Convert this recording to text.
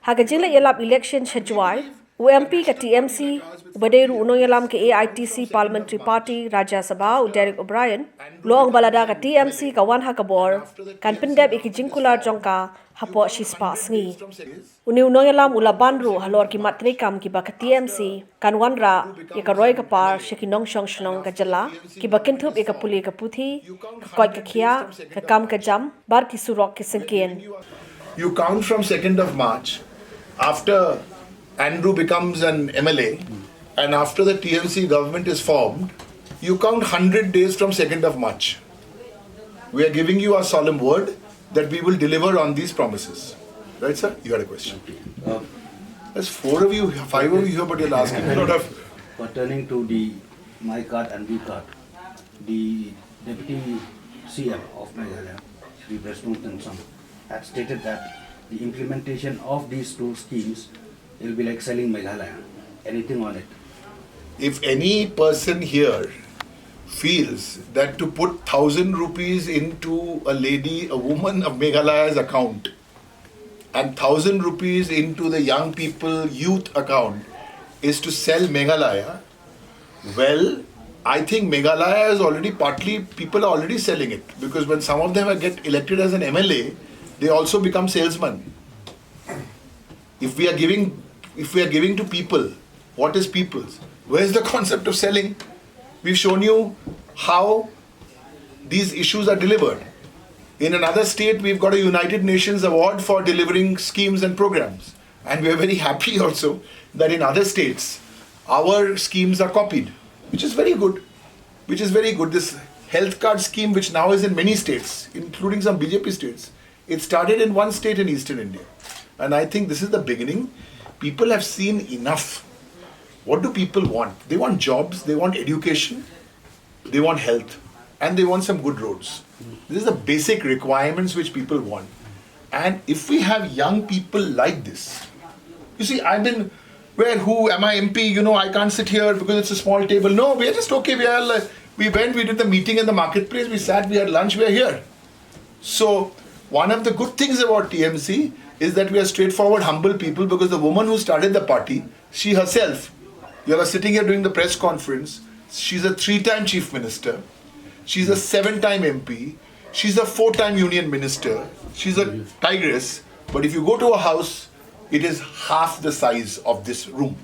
Hagajila yalap election shajwai, UMP ka TMC, Baderu Uno yalam ke AITC Parliamentary Party, Rajya Sabha, Derek O'Brien, Loang Balada ka TMC ka wan Bor Ngin Pyndep iki Jingkular Hapoh shispa Sngi. Uni Uno yalam ula bandru halor ki matri kam ki ba ka TMC, kan wanra ka roy ka par shikinong shong shnong ka jala, ki ba kintup ka puli ka puthi, ka koi ka khia, ka kam ka jam, bar ki surok ki singkien. You count from 2nd of March, after Andrew becomes an MLA, and after the TMC government is formed, you count 100 days from 2nd of March. We are giving you our solemn word that we will deliver on these promises. Right, sir? You had a question. There's 4 of you, 5 of you here, but you're asking a lot of... Pertaining to my card and V card, the Deputy CM of Meghalaya, Shri Breshmutan had stated that the implementation of these 2 schemes will be like selling Meghalaya. Anything on it? If any person here feels that to put 1,000 rupees into a woman of Meghalaya's account and 1,000 rupees into the young people youth account is to sell Meghalaya, well, I think Meghalaya is already people are already selling it, because when some of them get elected as an MLA, they also become salesmen. If we are giving to people, what is people's? Where's the concept of selling? We've shown you how these issues are delivered. In another state, we've got a United Nations award for delivering schemes and programs. And we're very happy also that in other states, our schemes are copied, which is very good. This health card scheme, which now is in many states, including some BJP states, it started in one state in Eastern India. And I think this is the beginning. People have seen enough. What do people want? They want jobs, they want education, they want health, and they want some good roads. This is the basic requirements which people want. And if we have young people like this, you see, am I MP? I can't sit here because it's a small table. No, we are just okay. We did the meeting in the marketplace, we sat, we had lunch, we are here. So, one of the good things about TMC is that we are straightforward, humble people, because the woman who started the party, she herself, you are sitting here doing the press conference, she's a 3-time chief minister, she's a 7-time MP, she's a 4-time union minister, she's a tigress, but if you go to her house, it is half the size of this room.